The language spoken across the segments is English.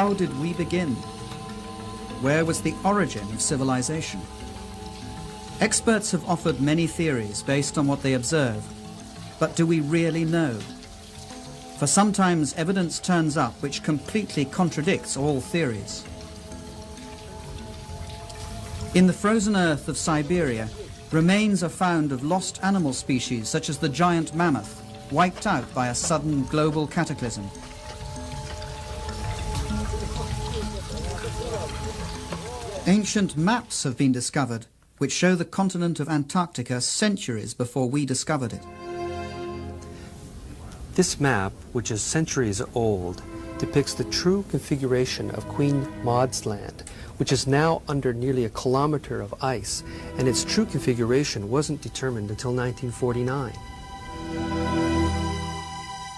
how did we begin? Where was the origin of civilization? Experts have offered many theories based on what they observe, but do we really know? For sometimes evidence turns up which completely contradicts all theories. In the frozen earth of Siberia, remains are found of lost animal species such as the giant mammoth, wiped out by a sudden global cataclysm. Ancient maps have been discovered which show the continent of Antarctica centuries before we discovered it. This map, which is centuries old, depicts the true configuration of Queen Maud's Land, which is now under nearly a kilometer of ice, and its true configuration wasn't determined until 1949.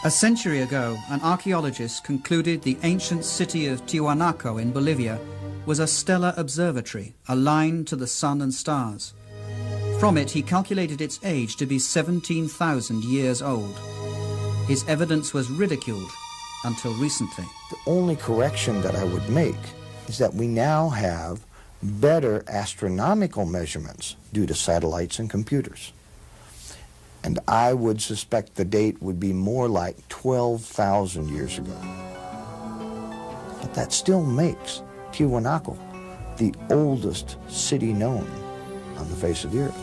A century ago, an archaeologist concluded the ancient city of Tiwanaku in Bolivia was a stellar observatory aligned to the sun and stars. From it, he calculated its age to be 17,000 years old. His evidence was ridiculed until recently. The only correction that I would make is that we now have better astronomical measurements due to satellites and computers. And I would suspect the date would be more like 12,000 years ago. But that still makes Tiwanaku the oldest city known on the face of the earth.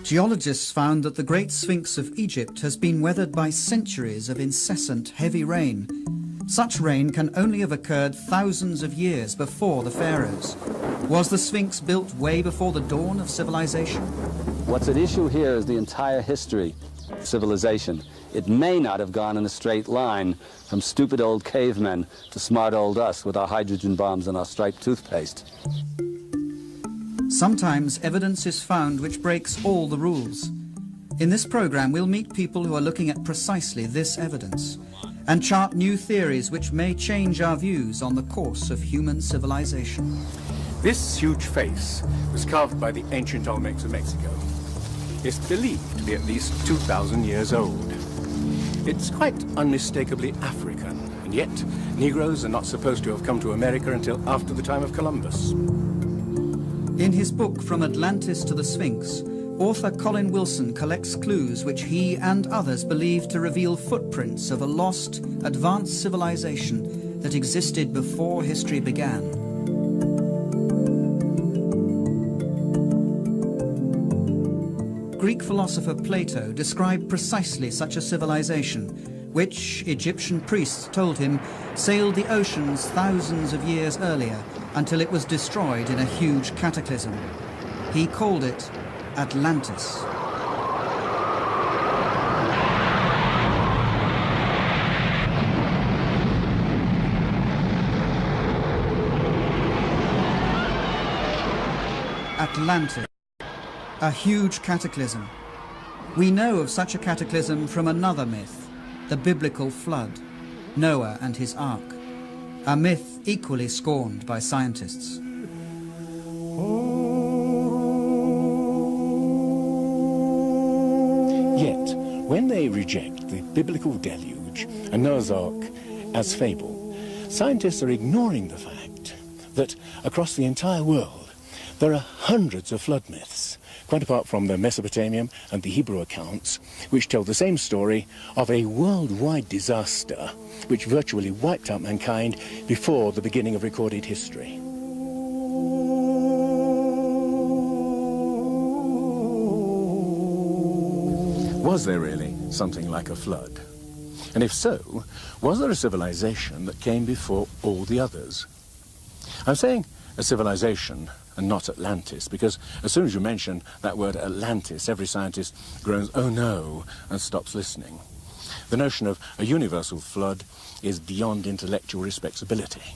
Geologists found that the Great Sphinx of Egypt has been weathered by centuries of incessant heavy rain. Such rain can only have occurred thousands of years before the pharaohs. Was the Sphinx built way before the dawn of civilization? What's at issue here is the entire history of civilization. It may not have gone in a straight line from stupid old cavemen to smart old us with our hydrogen bombs and our striped toothpaste. Sometimes evidence is found which breaks all the rules. In this program, we'll meet people who are looking at precisely this evidence and chart new theories which may change our views on the course of human civilization. This huge face was carved by the ancient Olmecs of Mexico. It's believed to be at least 2,000 years old. It's quite unmistakably African, and yet Negroes are not supposed to have come to America until after the time of Columbus. In his book From Atlantis to the Sphinx, author Colin Wilson collects clues which he and others believe to reveal footprints of a lost, advanced civilization that existed before history began. Greek philosopher Plato described precisely such a civilization, which, Egyptian priests told him, sailed the oceans thousands of years earlier until it was destroyed in a huge cataclysm. He called it Atlantis. Atlantis, a huge cataclysm. We know of such a cataclysm from another myth, the biblical flood, Noah and his ark, a myth equally scorned by scientists. Yet, when they reject the biblical deluge and Noah's Ark as fable, scientists are ignoring the fact that across the entire world there are hundreds of flood myths, quite apart from the Mesopotamian and the Hebrew accounts, which tell the same story of a worldwide disaster which virtually wiped out mankind before the beginning of recorded history. Was there really something like a flood? And if so, was there a civilization that came before all the others? I'm saying a civilization and not Atlantis, because as soon as you mention that word Atlantis, every scientist groans, "Oh no," and stops listening. The notion of a universal flood is beyond intellectual respectability.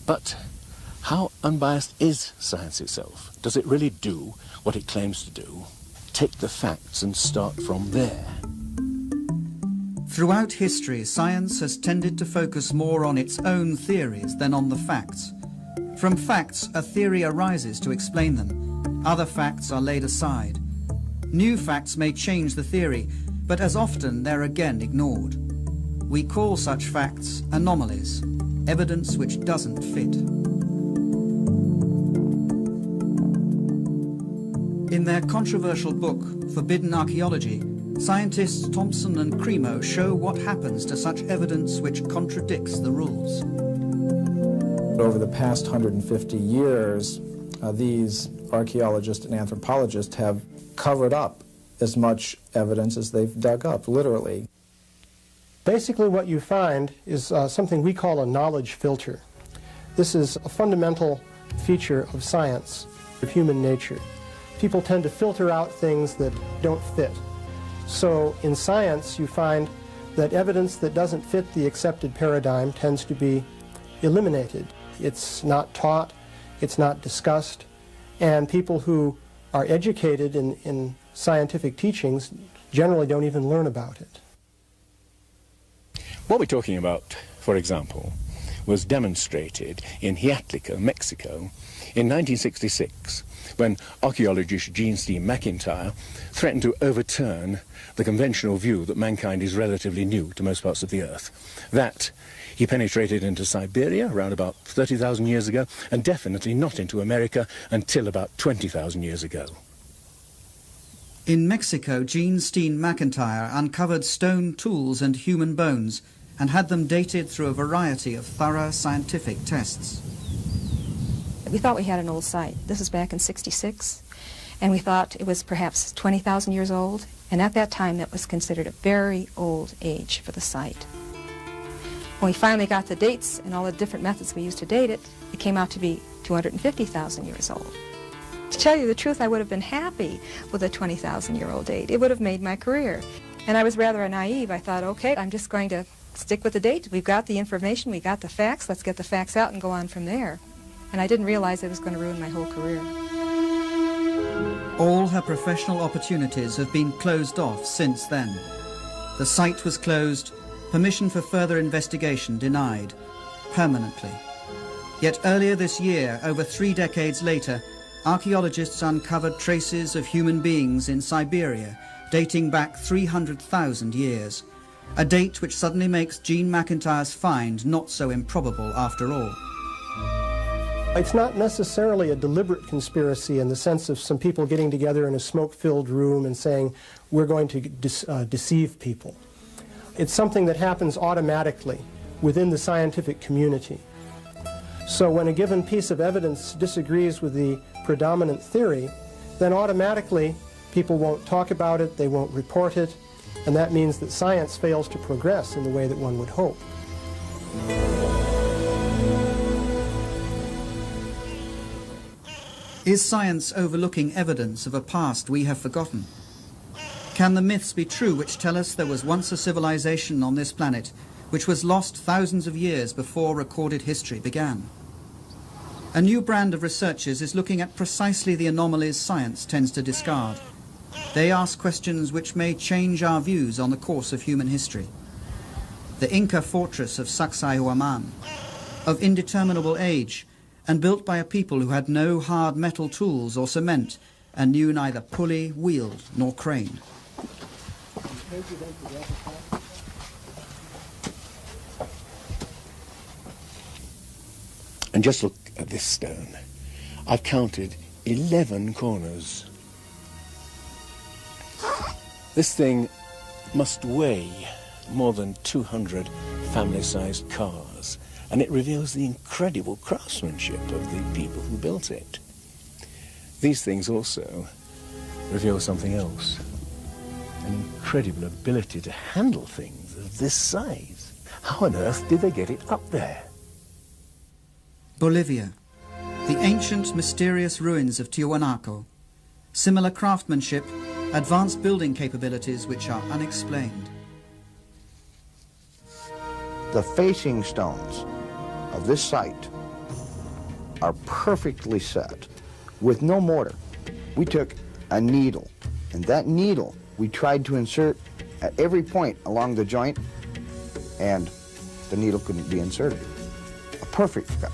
But how unbiased is science itself? Does it really do what it claims to do? Take the facts and start from there. Throughout history, science has tended to focus more on its own theories than on the facts. From facts, a theory arises to explain them. Other facts are laid aside. New facts may change the theory, but as often they're again ignored. We call such facts anomalies, evidence which doesn't fit. In their controversial book, Forbidden Archaeology, scientists Thompson and Cremo show what happens to such evidence which contradicts the rules. Over the past 150 years, these archaeologists and anthropologists have covered up as much evidence as they've dug up, literally. Basically what you find is something we call a knowledge filter. This is a fundamental feature of science, of human nature. People tend to filter out things that don't fit. So in science you find that evidence that doesn't fit the accepted paradigm tends to be eliminated. It's not taught, it's not discussed, and people who are educated in scientific teachings generally don't even learn about it. What we're talking about, for example, was demonstrated in Hiatlico, Mexico, in 1966, when archaeologist Gene Steen McIntyre threatened to overturn the conventional view that mankind is relatively new to most parts of the Earth. That he penetrated into Siberia around about 30,000 years ago, and definitely not into America until about 20,000 years ago. In Mexico, Gene Steen McIntyre uncovered stone tools and human bones and had them dated through a variety of thorough scientific tests. We thought we had an old site. This was back in '66, and we thought it was perhaps 20,000 years old, and at that time that was considered a very old age for the site. When we finally got the dates and all the different methods we used to date it, it came out to be 250,000 years old. To tell you the truth, I would have been happy with a 20,000-year-old date. It would have made my career. And I was rather naive. I thought, okay, I'm just going to stick with the date. We've got the information, we got the facts, let's get the facts out and go on from there. And I didn't realize it was going to ruin my whole career. All her professional opportunities have been closed off since then. The site was closed, permission for further investigation denied, permanently. Yet earlier this year, over 3 decades later, archaeologists uncovered traces of human beings in Siberia dating back 300,000 years, a date which suddenly makes Gene McIntyre's find not so improbable after all. It's not necessarily a deliberate conspiracy in the sense of some people getting together in a smoke-filled room and saying, we're going to deceive people. It's something that happens automatically within the scientific community. So when a given piece of evidence disagrees with the predominant theory, then automatically people won't talk about it, they won't report it, and that means that science fails to progress in the way that one would hope. Is science overlooking evidence of a past we have forgotten? Can the myths be true which tell us there was once a civilization on this planet which was lost thousands of years before recorded history began? A new brand of researchers is looking at precisely the anomalies science tends to discard. They ask questions which may change our views on the course of human history. The Inca fortress of Sacsayhuaman, of indeterminable age, and built by a people who had no hard metal tools or cement and knew neither pulley, wheel, nor crane. And just look at this stone. I've counted 11 corners. This thing must weigh more than 200 family-sized cars, and it reveals the incredible craftsmanship of the people who built it. These things also reveal something else, an incredible ability to handle things of this size. How on earth did they get it up there? Bolivia, the ancient mysterious ruins of Tiwanaku, similar craftsmanship, advanced building capabilities which are unexplained. The facing stones of this site are perfectly set with no mortar. We took a needle, and that needle we tried to insert at every point along the joint, and the needle couldn't be inserted. A perfect cut.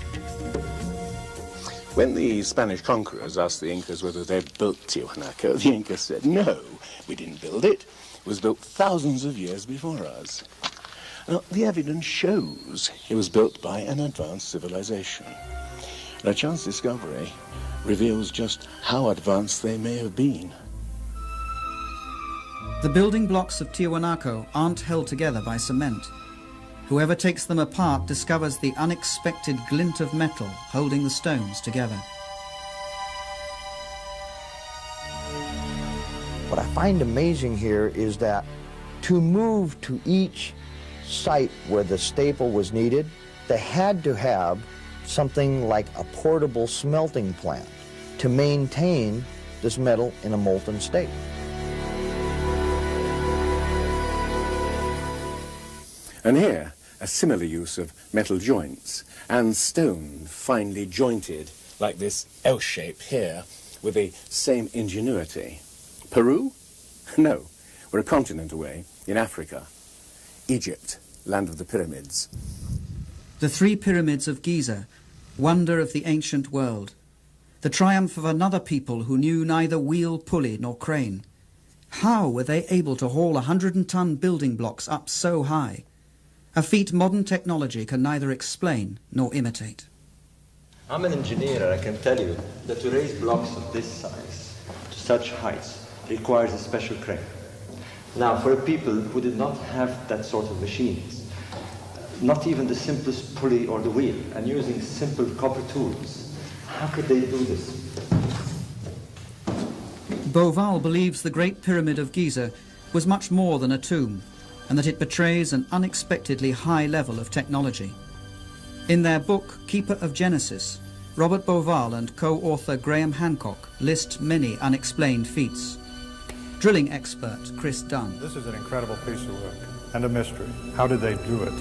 When the Spanish conquerors asked the Incas whether they'd built Tiwanaku, the Incas said, no, we didn't build it. It was built thousands of years before us. Now, the evidence shows it was built by an advanced civilization. And a chance discovery reveals just how advanced they may have been. The building blocks of Tiwanaku aren't held together by cement. Whoever takes them apart discovers the unexpected glint of metal holding the stones together. What I find amazing here is that to move to each site where the staple was needed, they had to have something like a portable smelting plant to maintain this metal in a molten state. And here, a similar use of metal joints and stone finely jointed like this L shape here with the same ingenuity. Peru? No, we're a continent away, in Africa. Egypt, land of the pyramids. The three pyramids of Giza, wonder of the ancient world. The triumph of another people who knew neither wheel, pulley nor crane. How were they able to haul 100-ton building blocks up so high? A feat modern technology can neither explain nor imitate. I'm an engineer, and I can tell you that to raise blocks of this size to such heights requires a special crane. Now, for people who did not have that sort of machines, not even the simplest pulley or the wheel, and using simple copper tools, how could they do this? Beauval believes the Great Pyramid of Giza was much more than a tomb, and that it betrays an unexpectedly high level of technology. In their book, Keeper of Genesis, Robert Beauval and co-author Graham Hancock list many unexplained feats. Drilling expert Chris Dunn. This is an incredible piece of work and a mystery. How did they do it?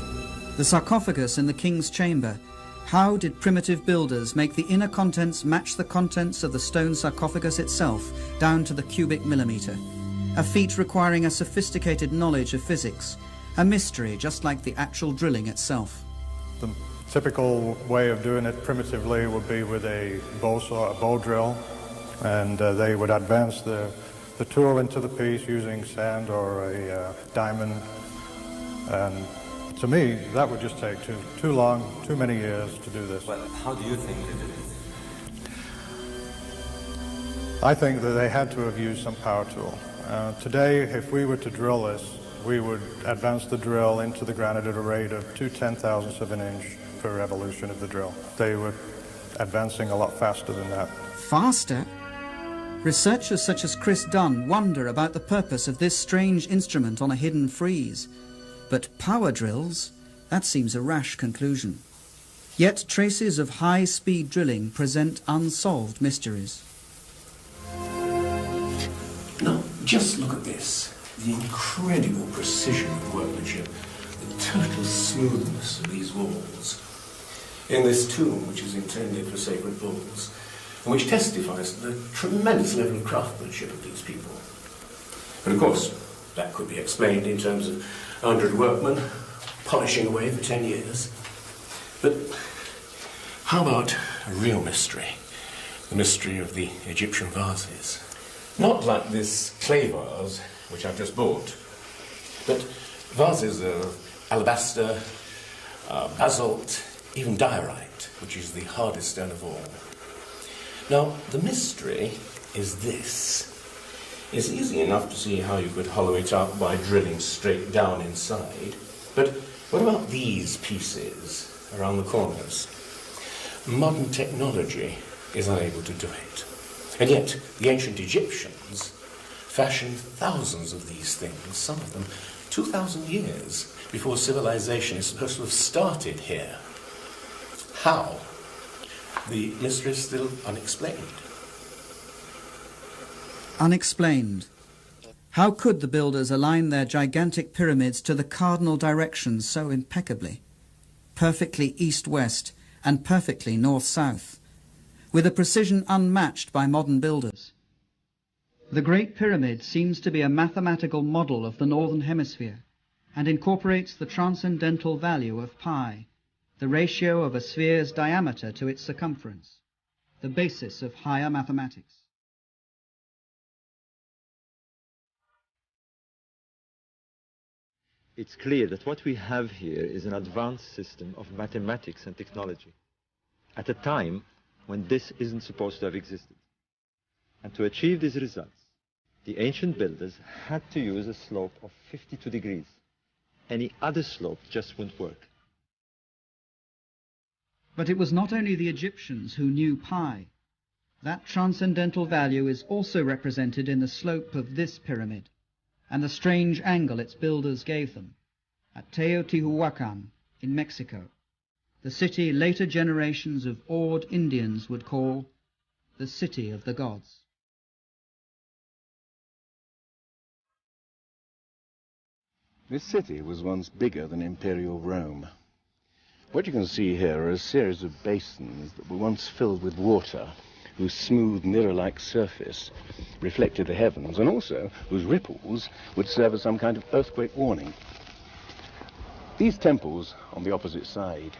The sarcophagus in the king's chamber. How did primitive builders make the inner contents match the contents of the stone sarcophagus itself, down to the cubic millimeter? A feat requiring a sophisticated knowledge of physics, a mystery just like the actual drilling itself. The typical way of doing it primitively would be with a bow saw, a bow drill, and they would advance the tool into the piece using sand or a diamond. And to me, that would just take too long, too many years to do this. Well, how do you think they did it? I think that they had to have used some power tool. Today, if we were to drill this, we would advance the drill into the granite at a rate of 2/10,000ths of an inch per revolution of the drill. They were advancing a lot faster than that. Faster? Researchers such as Chris Dunn wonder about the purpose of this strange instrument on a hidden frieze. But power drills? That seems a rash conclusion. Yet traces of high-speed drilling present unsolved mysteries. Now, just look at this. The incredible precision of workmanship, the total smoothness of these walls. In this tomb, which is intended for sacred bulls, and which testifies to the tremendous level of craftsmanship of these people. But of course, that could be explained in terms of 100 workmen polishing away for 10 years. But how about a real mystery? The mystery of the Egyptian vases. Not like this clay vase, which I've just bought, but vases of alabaster, basalt, even diorite, which is the hardest stone of all. Now, the mystery is this. It's easy enough to see how you could hollow it up by drilling straight down inside, but what about these pieces around the corners? Modern technology is unable to do it. And yet, the ancient Egyptians fashioned thousands of these things, some of them 2,000 years before civilization is supposed to have started here. How? The mystery is still unexplained. Unexplained. How could the builders align their gigantic pyramids to the cardinal directions so impeccably? Perfectly east-west and perfectly north-south, with a precision unmatched by modern builders. The Great Pyramid seems to be a mathematical model of the Northern Hemisphere and incorporates the transcendental value of pi, the ratio of a sphere's diameter to its circumference, the basis of higher mathematics. it's clear that what we have here is an advanced system of mathematics and technology at a time when this isn't supposed to have existed. And to achieve these results, the ancient builders had to use a slope of 52 degrees. Any other slope just wouldn't work. But it was not only the Egyptians who knew pi. That transcendental value is also represented in the slope of this pyramid and the strange angle its builders gave them at Teotihuacan in Mexico, the city later generations of awed Indians would call the City of the Gods. This city was once bigger than Imperial Rome. What you can see here are a series of basins that were once filled with water, whose smooth mirror-like surface reflected the heavens, and also whose ripples would serve as some kind of earthquake warning. These temples on the opposite side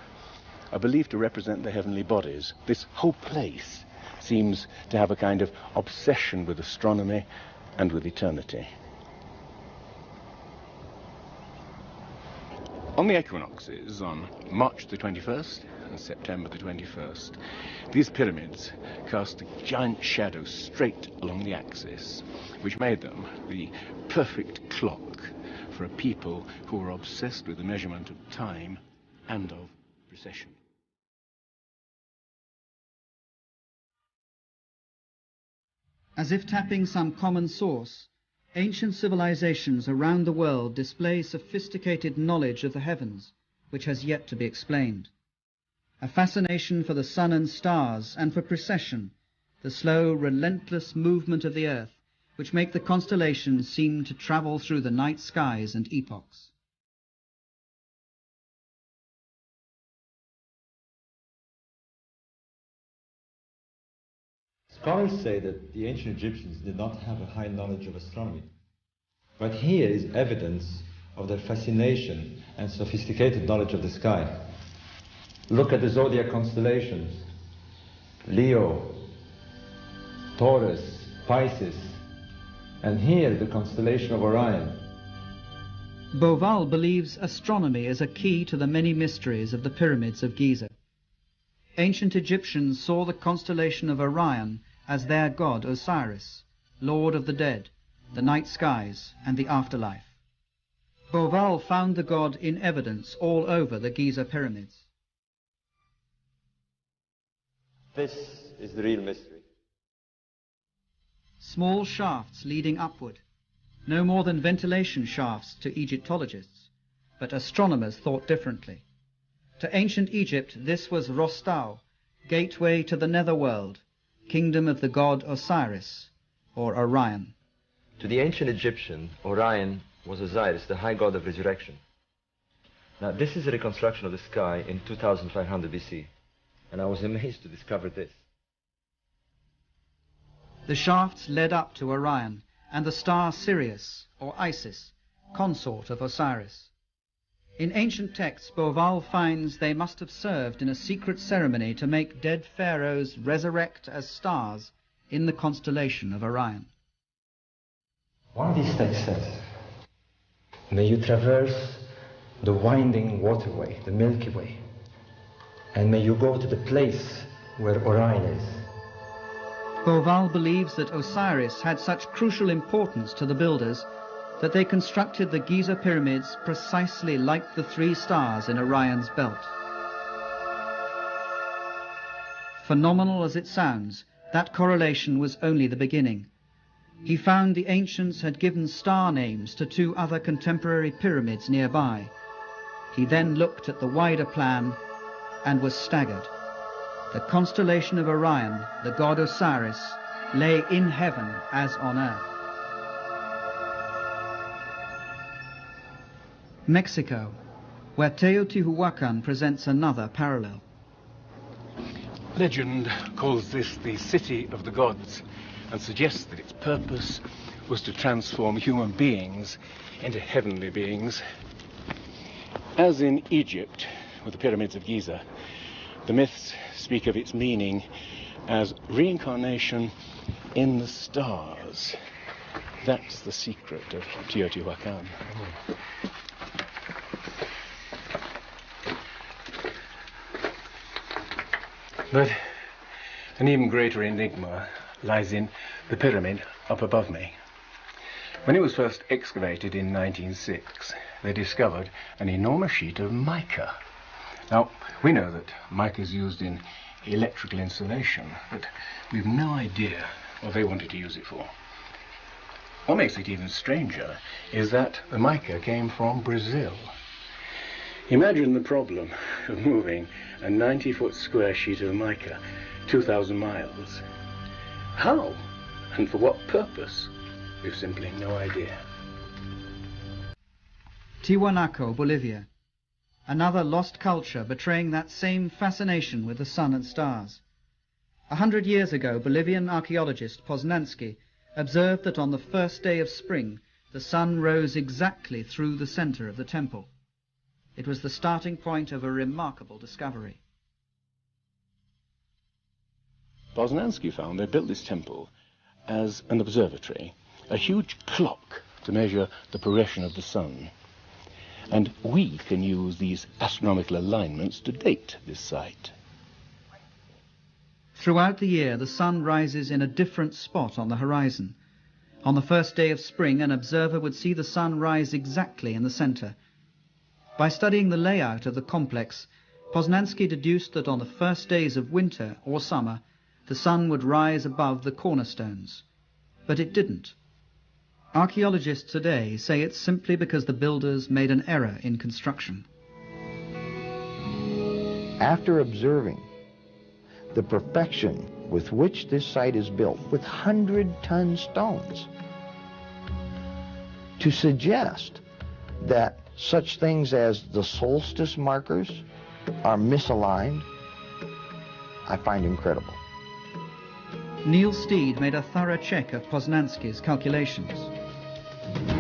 are believed to represent the heavenly bodies. This whole place seems to have a kind of obsession with astronomy and with eternity. On the equinoxes, on March the 21st and September the 21st, these pyramids cast a giant shadow straight along the axis, which made them the perfect clock for a people who were obsessed with the measurement of time and of precession. As if tapping some common source, ancient civilizations around the world display sophisticated knowledge of the heavens, which has yet to be explained. A fascination for the sun and stars and for precession, the slow, relentless movement of the earth, which make the constellations seem to travel through the night skies and epochs. Scholars say that the ancient Egyptians did not have a high knowledge of astronomy. But here is evidence of their fascination and sophisticated knowledge of the sky. Look at the zodiac constellations: Leo, Taurus, Pisces, and here the constellation of Orion. Beauval believes astronomy is a key to the many mysteries of the pyramids of Giza. Ancient Egyptians saw the constellation of Orion as their god Osiris, lord of the dead, the night skies, and the afterlife. Beauval found the god in evidence all over the Giza pyramids. This is the real mystery. Small shafts leading upward, no more than ventilation shafts to Egyptologists, but astronomers thought differently. To ancient Egypt, this was Rostau, gateway to the netherworld, kingdom of the god Osiris, or Orion. To the ancient Egyptian, Orion was Osiris, the high god of resurrection. Now, this is a reconstruction of the sky in 2500 BC, and I was amazed to discover this. The shafts led up to Orion and the star Sirius, or Isis, consort of Osiris. In ancient texts, Beauval finds they must have served in a secret ceremony to make dead pharaohs resurrect as stars in the constellation of Orion. One of these texts says, "May you traverse the winding waterway, the Milky Way, and may you go to the place where Orion is." Beauval believes that Osiris had such crucial importance to the builders that they constructed the Giza pyramids precisely like the three stars in Orion's belt. Phenomenal as it sounds, that correlation was only the beginning. He found the ancients had given star names to two other contemporary pyramids nearby. He then looked at the wider plan and was staggered. The constellation of Orion, the god Osiris, lay in heaven as on earth. Mexico, where Teotihuacan presents another parallel. Legend calls this the City of the Gods and suggests that its purpose was to transform human beings into heavenly beings. As in Egypt, with the pyramids of Giza, the myths speak of its meaning as reincarnation in the stars. That's the secret of Teotihuacan. But an even greater enigma lies in the pyramid up above me. When it was first excavated in 1906, they discovered an enormous sheet of mica. Now, we know that mica is used in electrical insulation, but we've no idea what they wanted to use it for. What makes it even stranger is that the mica came from Brazil. Imagine the problem of moving a 90-foot square sheet of mica 2,000 miles. How? And for what purpose? We've simply no idea. Tiwanaku, Bolivia. Another lost culture betraying that same fascination with the sun and stars. 100 years ago, Bolivian archaeologist Poznansky observed that on the first day of spring, the sun rose exactly through the center of the temple. It was the starting point of a remarkable discovery. Poznansky found they built this temple as an observatory, a huge clock to measure the progression of the sun. And we can use these astronomical alignments to date this site. Throughout the year, the sun rises in a different spot on the horizon. On the first day of spring, an observer would see the sun rise exactly in the center. By studying the layout of the complex, Poznansky deduced that on the first days of winter or summer, the sun would rise above the cornerstones. But it didn't. Archaeologists today say it's simply because the builders made an error in construction. After observing the perfection with which this site is built, with 100-ton stones, to suggest that such things as the solstice markers are misaligned, I find incredible. Neil Steed made a thorough check of Poznansky's calculations.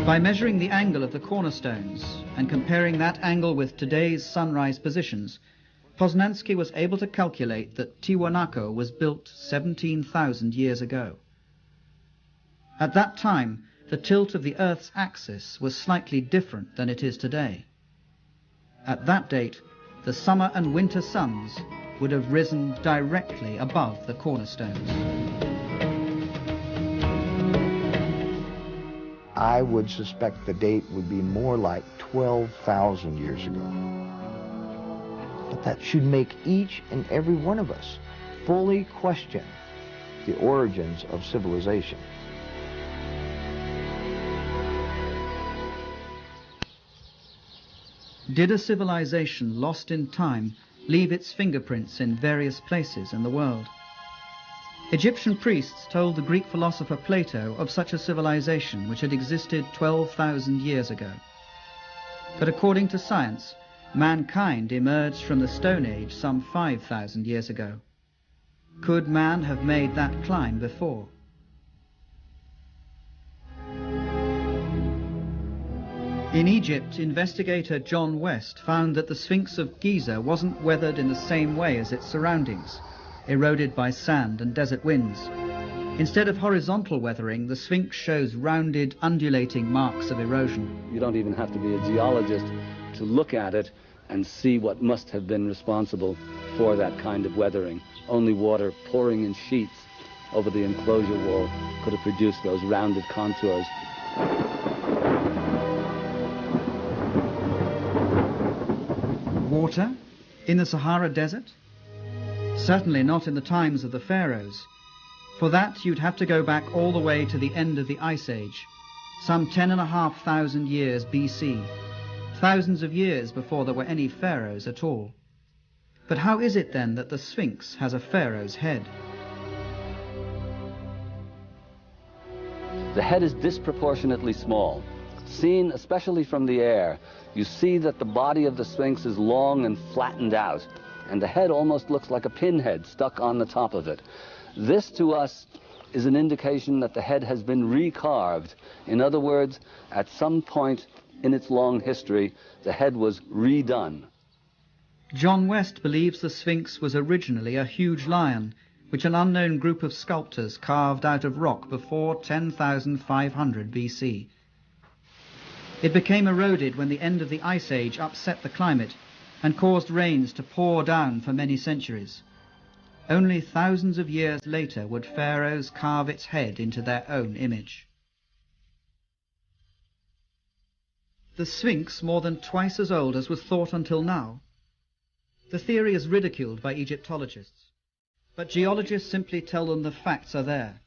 By measuring the angle of the cornerstones and comparing that angle with today's sunrise positions, Poznansky was able to calculate that Tiwanaku was built 17,000 years ago. At that time, the tilt of the Earth's axis was slightly different than it is today. At that date, the summer and winter suns would have risen directly above the cornerstones. I would suspect the date would be more like 12,000 years ago. But that should make each and every one of us fully question the origins of civilization. Did a civilization lost in time leave its fingerprints in various places in the world? Egyptian priests told the Greek philosopher Plato of such a civilization which had existed 12,000 years ago. But according to science, mankind emerged from the Stone Age some 5,000 years ago. Could man have made that climb before? In Egypt, investigator John West found that the Sphinx of Giza wasn't weathered in the same way as its surroundings, eroded by sand and desert winds. Instead of horizontal weathering, the Sphinx shows rounded, undulating marks of erosion. You don't even have to be a geologist to look at it and see what must have been responsible for that kind of weathering. Only water pouring in sheets over the enclosure wall could have produced those rounded contours. Water? In the Sahara Desert? Certainly not in the times of the pharaohs. For that, you'd have to go back all the way to the end of the Ice Age, some 10,500 years BC, thousands of years before there were any pharaohs at all. But how is it then that the Sphinx has a pharaoh's head? The head is disproportionately small. Seen especially from the air, you see that the body of the Sphinx is long and flattened out, and the head almost looks like a pinhead stuck on the top of it. This, to us, is an indication that the head has been recarved. In other words, at some point in its long history, the head was redone. John West believes the Sphinx was originally a huge lion, which an unknown group of sculptors carved out of rock before 10,500 BC. It became eroded when the end of the Ice Age upset the climate and caused rains to pour down for many centuries. Only thousands of years later would pharaohs carve its head into their own image. The Sphinx more than twice as old as was thought until now. The theory is ridiculed by Egyptologists, but geologists simply tell them the facts are there.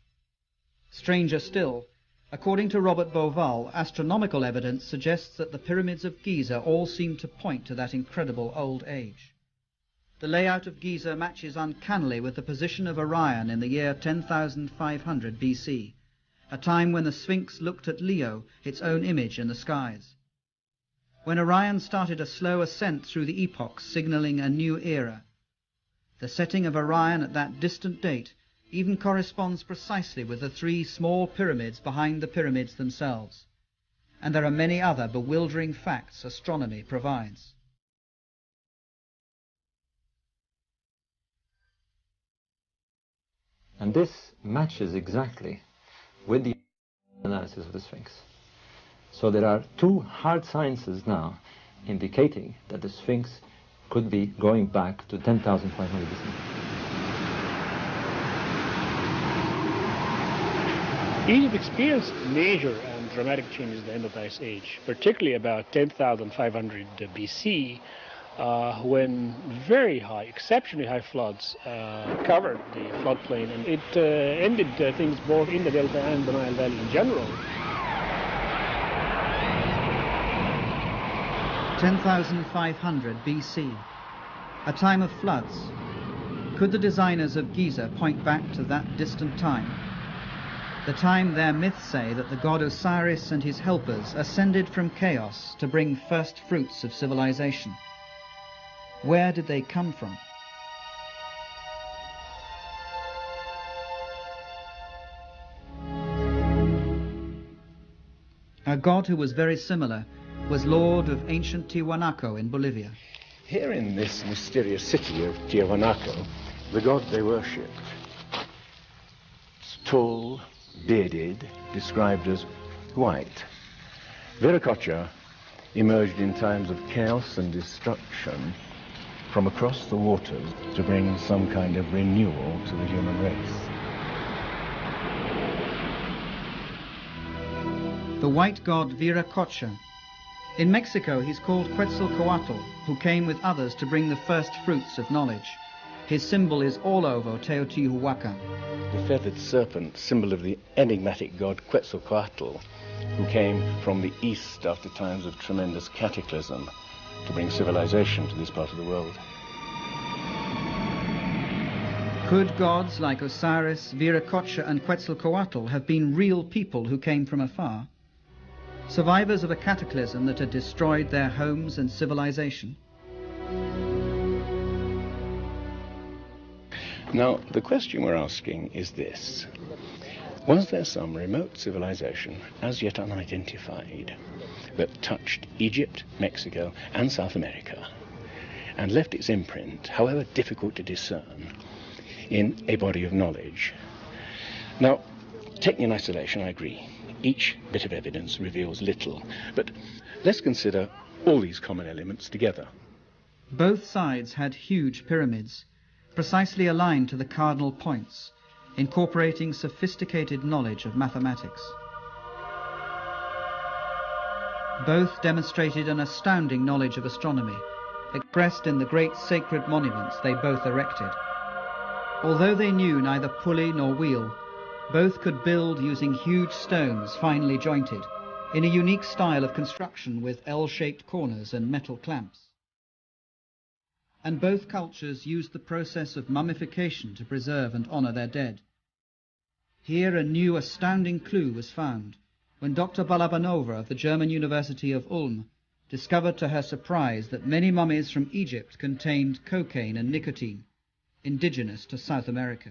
Stranger still, according to Robert Bauval, astronomical evidence suggests that the pyramids of Giza all seem to point to that incredible old age. The layout of Giza matches uncannily with the position of Orion in the year 10,500 BC, a time when the Sphinx looked at Leo, its own image in the skies. When Orion started a slow ascent through the epochs, signaling a new era. The setting of Orion at that distant date even corresponds precisely with the three small pyramids behind the pyramids themselves. And there are many other bewildering facts astronomy provides. And this matches exactly with the analysis of the Sphinx. So there are two hard sciences now indicating that the Sphinx could be going back to 10,500 BC. Egypt experienced major and dramatic changes at the end of the Ice Age, particularly about 10,500 BC, when very high, exceptionally high floods covered the floodplain, and it ended things both in the Delta and the Nile Valley in general. 10,500 BC, a time of floods. Could the designers of Giza point back to that distant time? The time their myths say that the god Osiris and his helpers ascended from chaos to bring first fruits of civilization. Where did they come from? A god who was very similar was lord of ancient Tiwanaku in Bolivia. Here in this mysterious city of Tiwanaku, the god they worshipped, tall, bearded, described as white. Viracocha emerged in times of chaos and destruction from across the waters to bring some kind of renewal to the human race. The white god Viracocha. In Mexico, he's called Quetzalcoatl, who came with others to bring the first fruits of knowledge. His symbol is all over Teotihuacan. The feathered serpent, symbol of the enigmatic god Quetzalcoatl, who came from the east after times of tremendous cataclysm to bring civilization to this part of the world. Could gods like Osiris, Viracocha and Quetzalcoatl have been real people who came from afar? Survivors of a cataclysm that had destroyed their homes and civilization? Now, the question we're asking is this. Was there some remote civilization, as yet unidentified, that touched Egypt, Mexico, and South America, and left its imprint, however difficult to discern, in a body of knowledge? Now, taken in isolation, I agree. Each bit of evidence reveals little, but let's consider all these common elements together. Both sides had huge pyramids, precisely aligned to the cardinal points, incorporating sophisticated knowledge of mathematics. Both demonstrated an astounding knowledge of astronomy, expressed in the great sacred monuments they both erected. Although they knew neither pulley nor wheel, both could build using huge stones finely jointed, in a unique style of construction with L-shaped corners and metal clamps. And both cultures used the process of mummification to preserve and honor their dead. Here a new astounding clue was found when Dr. Balabanova of the German University of Ulm discovered to her surprise that many mummies from Egypt contained cocaine and nicotine, indigenous to South America.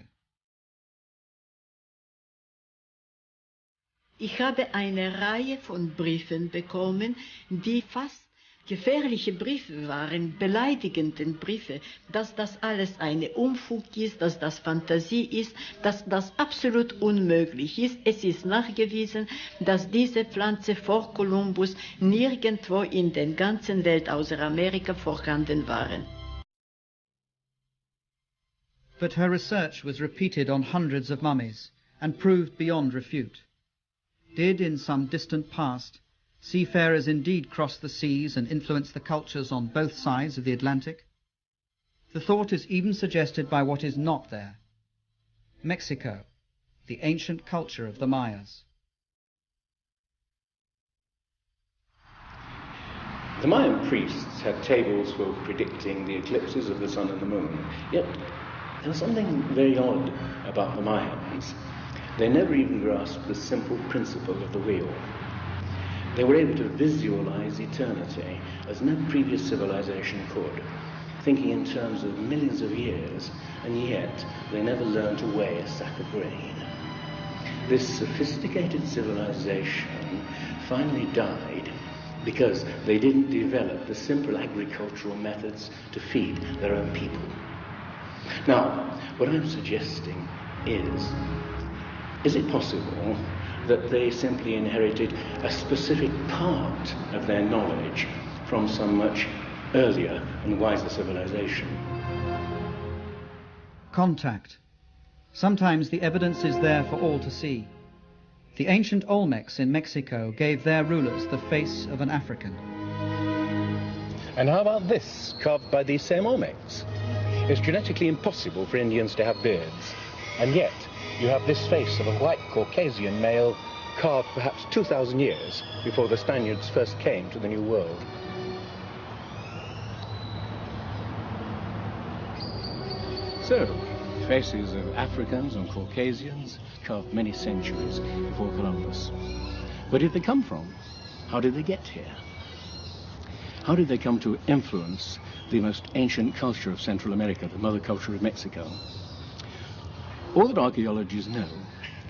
Ich habe eine Reihe von Briefen bekommen, die fast gefährliche Briefe waren, beleidigende Briefe, dass das alles eine Unfug ist, dass das Fantasie ist, dass das absolut unmöglich ist. Es ist nachgewiesen, dass diese Pflanze vor Kolumbus nirgendwo in der ganzen Welt außer Amerika vorhanden waren. But her research was repeated on hundreds of mummies and proved beyond refute. Did, in some distant past, seafarers indeed cross the seas and influence the cultures on both sides of the Atlantic? The thought is even suggested by what is not there: Mexico, the ancient culture of the Mayas. The Mayan priests had tables for predicting the eclipses of the sun and the moon, yet there was something very odd about the Mayans. They never even grasped the simple principle of the wheel. They were able to visualize eternity as no previous civilization could, thinking in terms of millions of years, and yet they never learned to weigh a sack of grain. This sophisticated civilization finally died because they didn't develop the simple agricultural methods to feed their own people. Now, what I'm suggesting is it possible that they simply inherited a specific part of their knowledge from some much earlier and wiser civilization? Contact. Sometimes the evidence is there for all to see. The ancient Olmecs in Mexico gave their rulers the face of an African. And how about this, carved by these same Olmecs? It's genetically impossible for Indians to have beards, and yet you have this face of a white Caucasian male carved perhaps 2,000 years before the Spaniards first came to the New World. So, faces of Africans and Caucasians carved many centuries before Columbus. Where did they come from? How did they get here? How did they come to influence the most ancient culture of Central America, the mother culture of Mexico? All that archaeologists know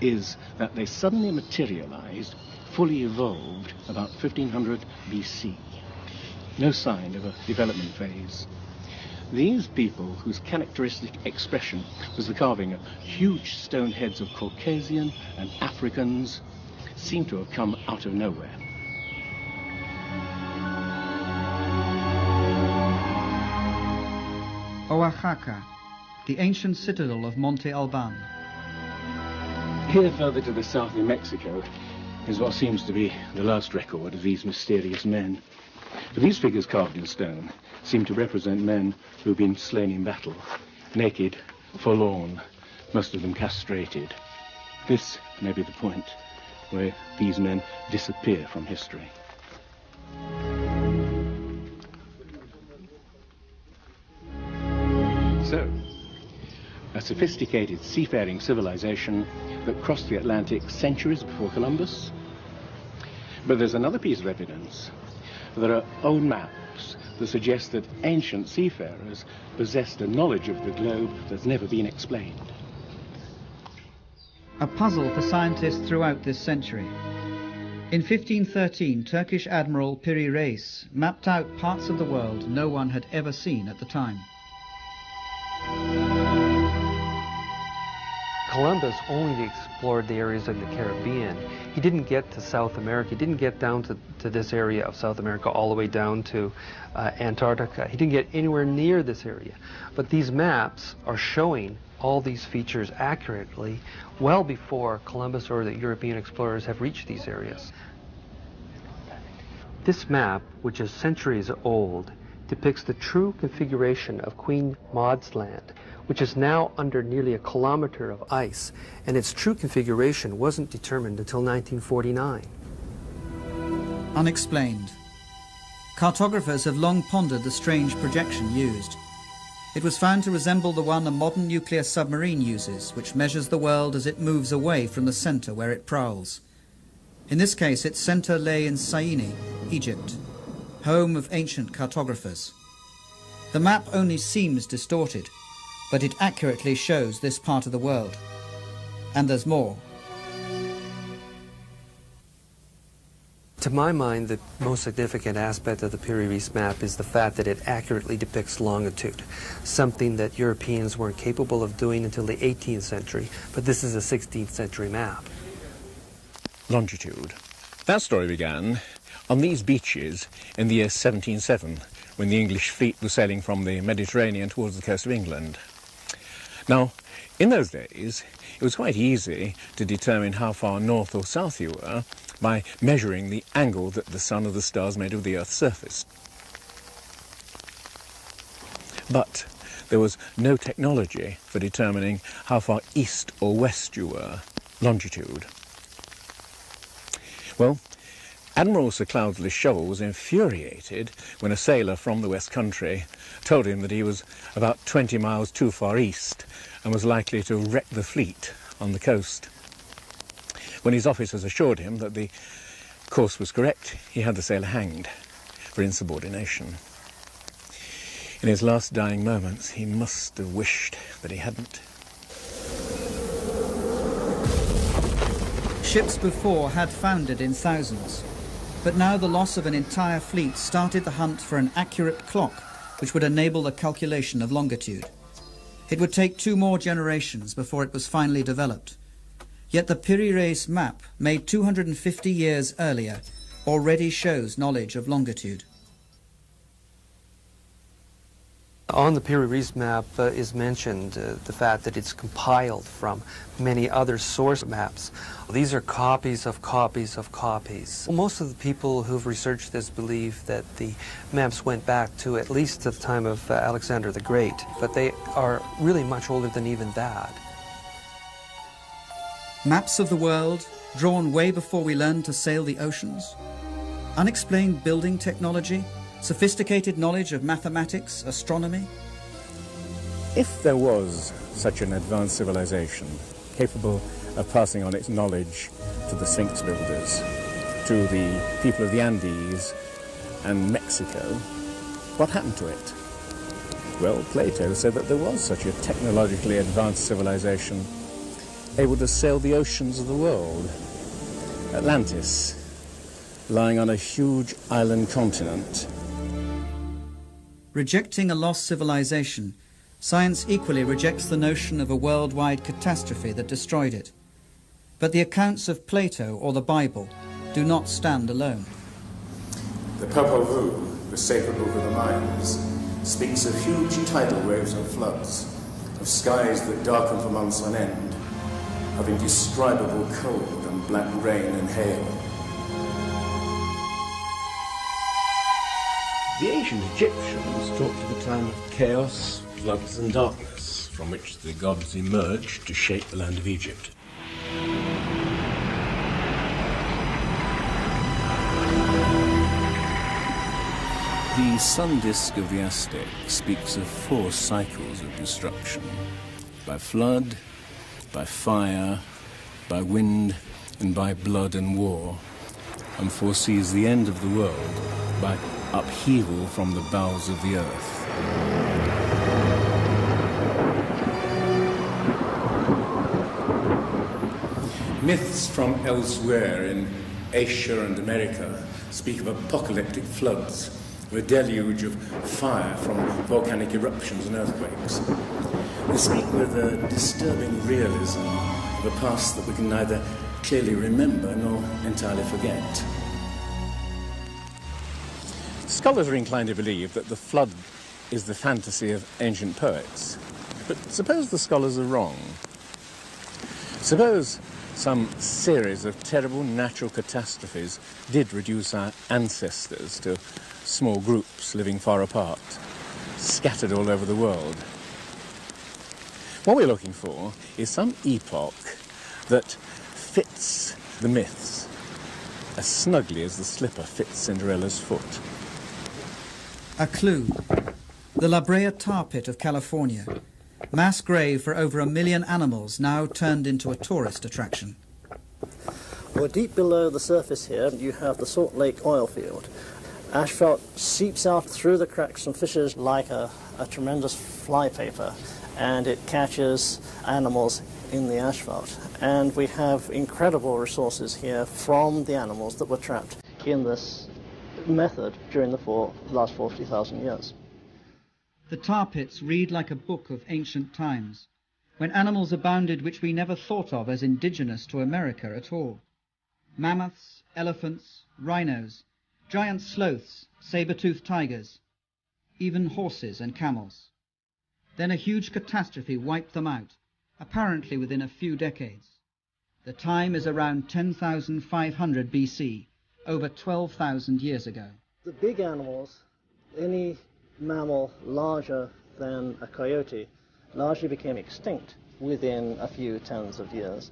is that they suddenly materialized, fully evolved, about 1500 BC. No sign of a development phase. These people, whose characteristic expression was the carving of huge stone heads of Caucasian and Africans, seem to have come out of nowhere. Oaxaca, the ancient citadel of Monte Alban. Here, further to the south in Mexico, is what seems to be the last record of these mysterious men. But these figures carved in stone seem to represent men who've been slain in battle, naked, forlorn, most of them castrated. This may be the point where these men disappear from history. So, a sophisticated seafaring civilization that crossed the Atlantic centuries before Columbus. But there's another piece of evidence. There are old maps that suggest that ancient seafarers possessed a knowledge of the globe that's never been explained. A puzzle for scientists throughout this century. In 1513, Turkish Admiral Piri Reis mapped out parts of the world no one had ever seen at the time. Columbus only explored the areas of the Caribbean. He didn't get to South America. He didn't get down to this area of South America all the way down to Antarctica. He didn't get anywhere near this area. But these maps are showing all these features accurately well before Columbus or the European explorers have reached these areas. This map, which is centuries old, depicts the true configuration of Queen Maud's Land, which is now under nearly a kilometer of ice, and its true configuration wasn't determined until 1949. Unexplained. Cartographers have long pondered the strange projection used. It was found to resemble the one a modern nuclear submarine uses, which measures the world as it moves away from the center where it prowls. In this case, its center lay in Syene, Egypt, home of ancient cartographers. The map only seems distorted, but it accurately shows this part of the world. And there's more. To my mind, the most significant aspect of the Piri Reis map is the fact that it accurately depicts longitude, something that Europeans weren't capable of doing until the 18th century, but this is a 16th century map. Longitude. That story began on these beaches in the year 1707, when the English fleet was sailing from the Mediterranean towards the coast of England. Now, in those days, it was quite easy to determine how far north or south you were by measuring the angle that the sun or the stars made of the Earth's surface. But there was no technology for determining how far east or west you were, longitude. Well, Admiral Sir Cloudesley Shovel was infuriated when a sailor from the West Country told him that he was about 20 miles too far east and was likely to wreck the fleet on the coast. When his officers assured him that the course was correct, he had the sailor hanged for insubordination. In his last dying moments, he must have wished that he hadn't. Ships before had foundered in thousands, but now the loss of an entire fleet started the hunt for an accurate clock which would enable the calculation of longitude. It would take 2 more generations before it was finally developed. Yet the Piri-Reis map, made 250 years earlier, already shows knowledge of longitude. On the Piri-Reis map is mentioned the fact that it's compiled from many other source maps. These are copies of copies of copies. Well, most of the people who've researched this believe that the maps went back to at least the time of Alexander the Great, but they are really much older than even that. Maps of the world, drawn way before we learned to sail the oceans? Unexplained building technology? Sophisticated knowledge of mathematics, astronomy? If there was such an advanced civilization capable of passing on its knowledge to the Sphinx builders, to the people of the Andes and Mexico, what happened to it? Well, Plato said that there was such a technologically advanced civilization able to sail the oceans of the world. Atlantis, lying on a huge island continent. Rejecting a lost civilization, science equally rejects the notion of a worldwide catastrophe that destroyed it. But the accounts of Plato or the Bible do not stand alone. The Popol Vuh, the sacred book of the Mayans, speaks of huge tidal waves and floods, of skies that darken for months on end, of indescribable cold and black rain and hail. The ancient Egyptians talked of a time of chaos, floods and darkness, from which the gods emerged to shape the land of Egypt. The sun disk of the Aztec speaks of 4 cycles of destruction: by flood, by fire, by wind, and by blood and war, and foresees the end of the world by upheaval from the bowels of the earth. Myths from elsewhere in Asia and America speak of apocalyptic floods, a deluge of fire from volcanic eruptions and earthquakes. They speak with a disturbing realism of a past that we can neither clearly remember nor entirely forget. Scholars are inclined to believe that the flood is the fantasy of ancient poets. But suppose the scholars are wrong. Suppose some series of terrible natural catastrophes did reduce our ancestors to small groups living far apart, scattered all over the world. What we're looking for is some epoch that fits the myths as snugly as the slipper fits Cinderella's foot. A clue. The La Brea tar pit of California. Mass grave for over 1 million animals, now turned into a tourist attraction. Well, deep below the surface here, you have the Salt Lake oil field. Asphalt seeps out through the cracks and fissures like a tremendous flypaper, and it catches animals in the asphalt. And we have incredible resources here from the animals that were trapped in this method during the last 40,000 years. The tar pits read like a book of ancient times, when animals abounded which we never thought of as indigenous to America at all. Mammoths, elephants, rhinos, giant sloths, saber-toothed tigers, even horses and camels. Then a huge catastrophe wiped them out, apparently within a few decades. The time is around 10,500 BC, over 12,000 years ago. The big animals, any mammal larger than a coyote, largely became extinct within a few tens of years.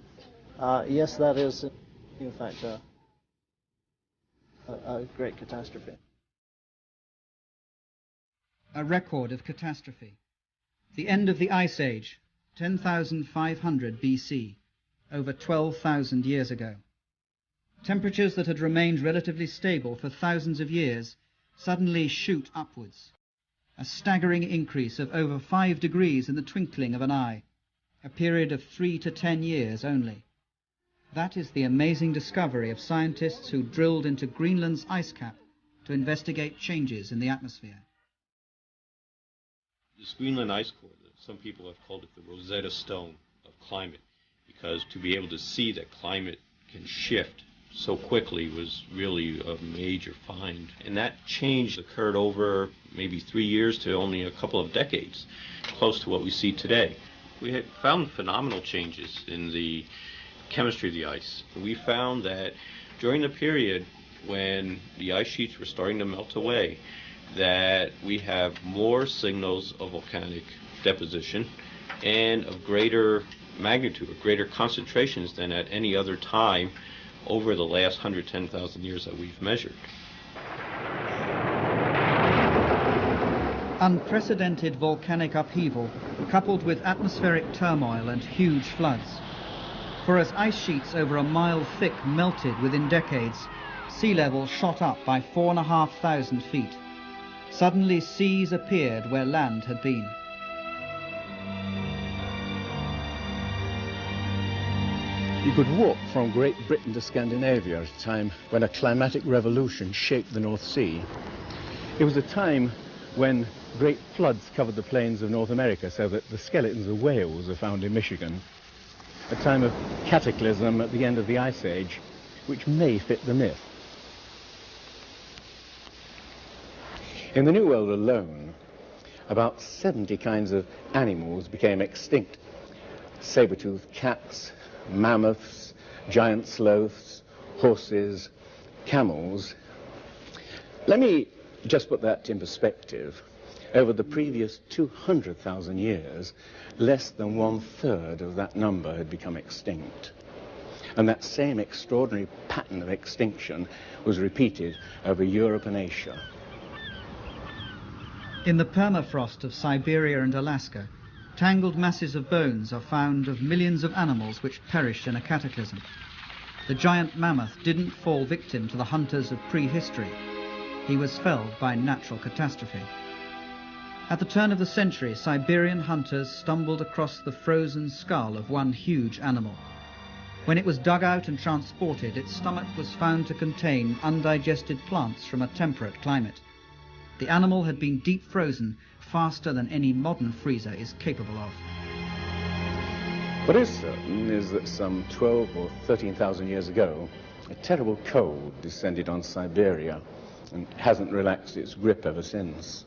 Yes, that is, in fact, a great catastrophe. A record of catastrophe. The end of the Ice Age, 10,500 BC, over 12,000 years ago. Temperatures that had remained relatively stable for thousands of years suddenly shoot upwards. A staggering increase of over 5 degrees in the twinkling of an eye, a period of 3 to 10 years only. That is the amazing discovery of scientists who drilled into Greenland's ice cap to investigate changes in the atmosphere. This Greenland ice core, some people have called it the Rosetta Stone of climate, because to be able to see that climate can shift so quickly was really a major find. And that change occurred over maybe 3 years to only a couple of decades, close to what we see today. We had found phenomenal changes in the chemistry of the ice. We found that during the period when the ice sheets were starting to melt away, that we have more signals of volcanic deposition and of greater magnitude, or greater concentrations than at any other time over the last 110,000 years that we've measured. Unprecedented volcanic upheaval coupled with atmospheric turmoil and huge floods. For as ice sheets over a mile thick melted within decades, sea level shot up by 4,500 feet. Suddenly seas appeared where land had been. You could walk from Great Britain to Scandinavia at a time when a climatic revolution shaped the North Sea. It was a time when great floods covered the plains of North America, so that the skeletons of whales are found in Michigan. A time of cataclysm at the end of the Ice Age, which may fit the myth. In the New World alone, about 70 kinds of animals became extinct. Saber-toothed cats, mammoths, giant sloths, horses, camels. Let me just put that in perspective. Over the previous 200,000 years, less than 1/3 of that number had become extinct. And that same extraordinary pattern of extinction was repeated over Europe and Asia. In the permafrost of Siberia and Alaska, tangled masses of bones are found of millions of animals which perished in a cataclysm. The giant mammoth didn't fall victim to the hunters of prehistory. He was felled by natural catastrophe. At the turn of the century, Siberian hunters stumbled across the frozen skull of one huge animal. When it was dug out and transported, its stomach was found to contain undigested plants from a temperate climate. The animal had been deep frozen faster than any modern freezer is capable of. What is certain is that some 12 or 13,000 years ago, a terrible cold descended on Siberia and hasn't relaxed its grip ever since.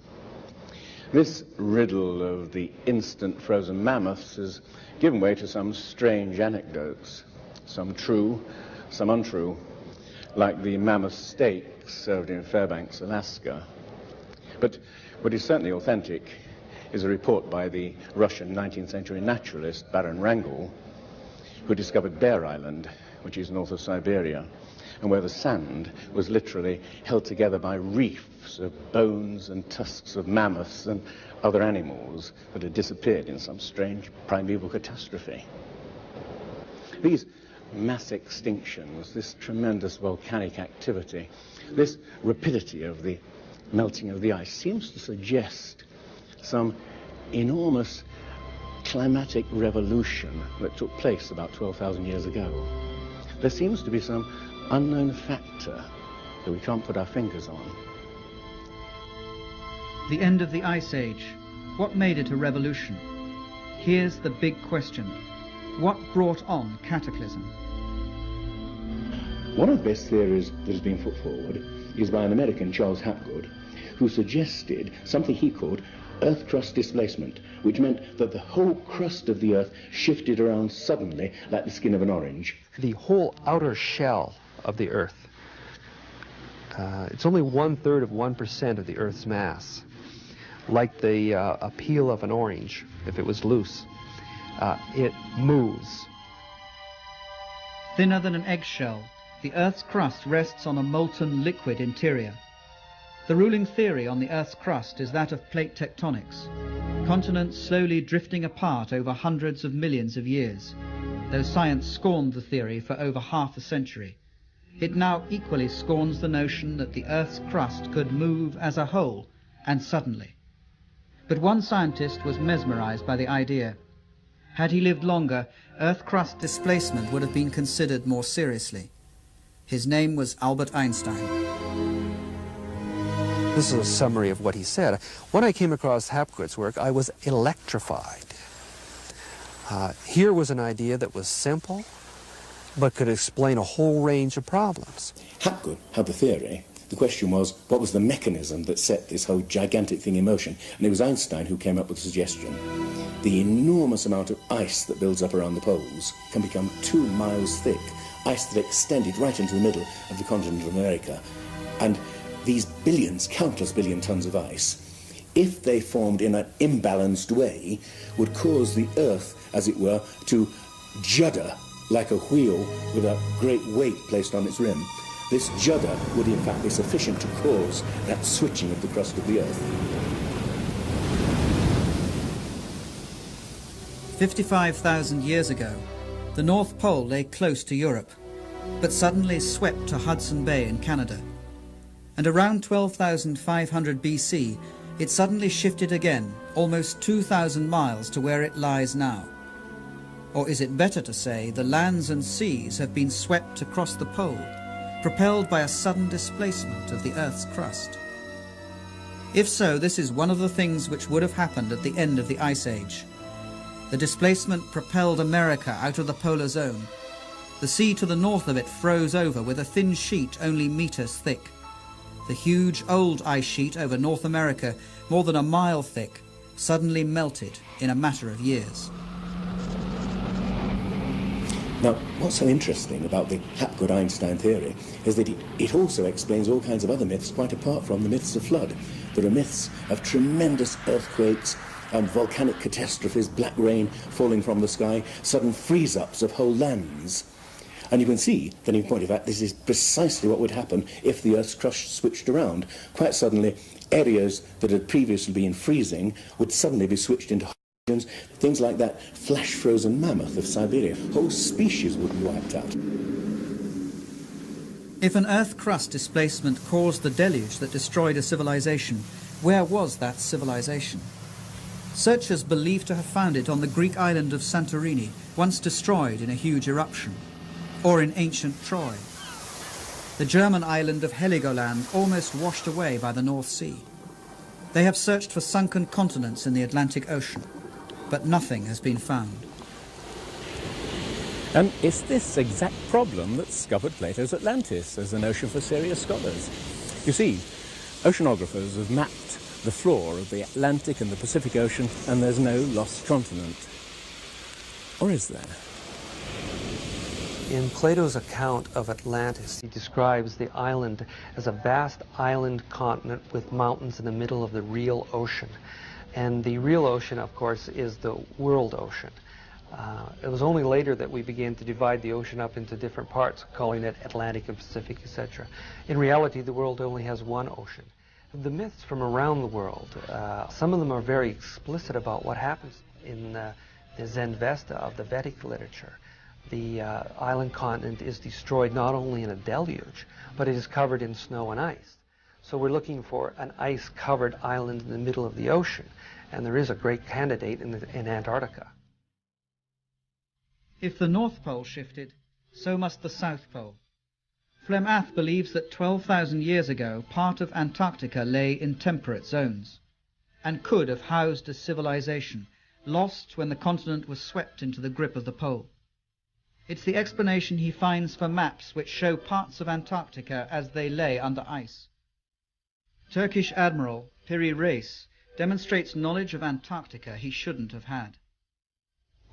This riddle of the instant frozen mammoths has given way to some strange anecdotes, some true, some untrue, like the mammoth steak served in Fairbanks, Alaska. But what is certainly authentic is a report by the Russian 19th century naturalist Baron Wrangel, who discovered Bear Island, which is north of Siberia, and where the sand was literally held together by reefs of bones and tusks of mammoths and other animals that had disappeared in some strange primeval catastrophe. These mass extinctions, this tremendous volcanic activity, this rapidity of the melting of the ice seems to suggest some enormous climatic revolution that took place about 12,000 years ago. There seems to be some unknown factor that we can't put our fingers on. The end of the Ice Age. What made it a revolution? Here's the big question. What brought on cataclysm? One of the best theories that has been put forward is by an American, Charles Hapgood, who suggested something he called earth crust displacement, which meant that the whole crust of the earth shifted around suddenly like the skin of an orange. The whole outer shell of the earth, it's only 1/3 of 1% of the earth's mass. Like the peel of an orange, if it was loose, it moves. Thinner than an eggshell, the Earth's crust rests on a molten liquid interior. The ruling theory on the Earth's crust is that of plate tectonics, continents slowly drifting apart over hundreds of millions of years. Though science scorned the theory for over half a century, it now equally scorns the notion that the Earth's crust could move as a whole and suddenly. But one scientist was mesmerized by the idea. Had he lived longer, Earth crust displacement would have been considered more seriously. His name was Albert Einstein. This is a summary of what he said. When I came across Hapgood's work, I was electrified. Here was an idea that was simple, but could explain a whole range of problems. Hapgood had the theory. The question was, what was the mechanism that set this whole gigantic thing in motion? And it was Einstein who came up with the suggestion. The enormous amount of ice that builds up around the poles can become 2 miles thick, ice that extended right into the middle of the continent of America. And these billions, countless billion tons of ice, if they formed in an imbalanced way, would cause the Earth, as it were, to judder like a wheel with a great weight placed on its rim. This judder would in fact be sufficient to cause that switching of the crust of the Earth. 55,000 years ago, the North Pole lay close to Europe, but suddenly swept to Hudson Bay in Canada. And around 12,500 BC, it suddenly shifted again, almost 2,000 miles to where it lies now. Or is it better to say the lands and seas have been swept across the pole, propelled by a sudden displacement of the Earth's crust? If so, this is one of the things which would have happened at the end of the Ice Age. The displacement propelled America out of the polar zone. The sea to the north of it froze over with a thin sheet only meters thick. The huge old ice sheet over North America, more than a mile thick, suddenly melted in a matter of years. Now, what's so interesting about the Hapgood-Einstein theory is that it also explains all kinds of other myths quite apart from the myths of flood. There are myths of tremendous earthquakes, volcanic catastrophes, black rain falling from the sky, sudden freeze-ups of whole lands. And you can see that in point of fact this is precisely what would happen if the Earth's crust switched around. Quite suddenly, areas that had previously been freezing would suddenly be switched into regions. Things like that flash-frozen mammoth of Siberia. Whole species would be wiped out. If an Earth crust displacement caused the deluge that destroyed a civilization, where was that civilization? Searchers believe to have found it on the Greek island of Santorini, once destroyed in a huge eruption, or in ancient Troy. The German island of Heligoland almost washed away by the North Sea. They have searched for sunken continents in the Atlantic Ocean, but nothing has been found. And it's this exact problem that scuppered Plato's Atlantis as an ocean for serious scholars. You see, oceanographers have mapped the floor of the Atlantic and the Pacific Ocean, and there's no lost continent. Or is there? In Plato's account of Atlantis, he describes the island as a vast island continent with mountains in the middle of the real ocean. And the real ocean, of course, is the world ocean. It was only later that we began to divide the ocean up into different parts, calling it Atlantic and Pacific, etc. In reality, the world only has one ocean. The myths from around the world, some of them are very explicit about what happens in the Zen-Vesta of the Vedic literature. The island continent is destroyed not only in a deluge, but it is covered in snow and ice. So we're looking for an ice-covered island in the middle of the ocean, and there is a great candidate in Antarctica. If the North Pole shifted, so must the South Pole. Flemath believes that 12,000 years ago, part of Antarctica lay in temperate zones, and could have housed a civilization, lost when the continent was swept into the grip of the pole. It's the explanation he finds for maps which show parts of Antarctica as they lay under ice. Turkish Admiral Piri Reis demonstrates knowledge of Antarctica he shouldn't have had.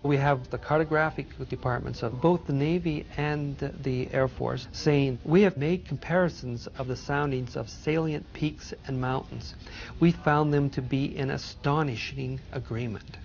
We have the cartographic departments of both the Navy and the Air Force saying we have made comparisons of the soundings of salient peaks and mountains. We found them to be in astonishing agreement.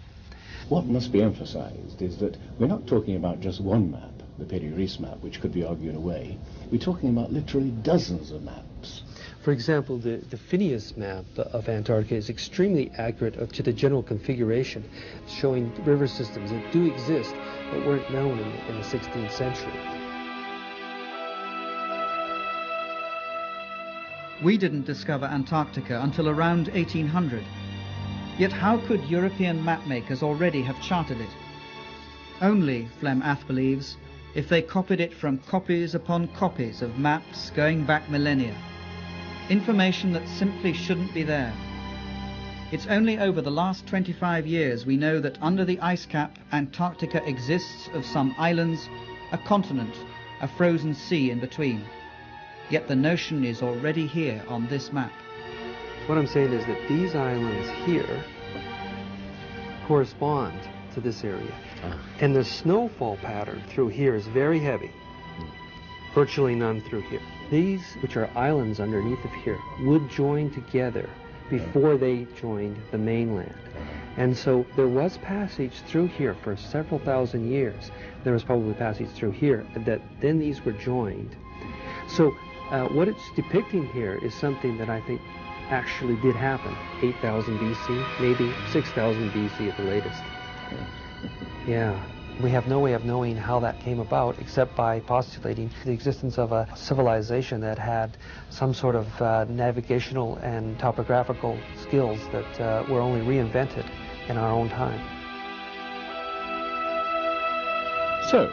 What must be emphasized is that we're not talking about just one map, the Peri-Reis map, which could be argued away. We're talking about literally dozens of maps. For example, the Phineas map of Antarctica is extremely accurate to the general configuration, showing river systems that do exist but weren't known in the 16th century. We didn't discover Antarctica until around 1800. Yet how could European mapmakers already have charted it? Only, Flem Ath believes, if they copied it from copies upon copies of maps going back millennia. Information that simply shouldn't be there. It's only over the last 25 years we know that under the ice cap, Antarctica exists of some islands, a continent, a frozen sea in between. Yet the notion is already here on this map. What I'm saying is that these islands here correspond to this area. And the snowfall pattern through here is very heavy. Virtually none through here. These, which are islands underneath of here, would join together before they joined the mainland. And so there was passage through here for several thousand years. There was probably passage through here that then these were joined. So what it's depicting here is something that I think actually did happen. 8,000 BC, maybe 6,000 BC at the latest. Yeah. We have no way of knowing how that came about except by postulating the existence of a civilization that had some sort of navigational and topographical skills that were only reinvented in our own time. So,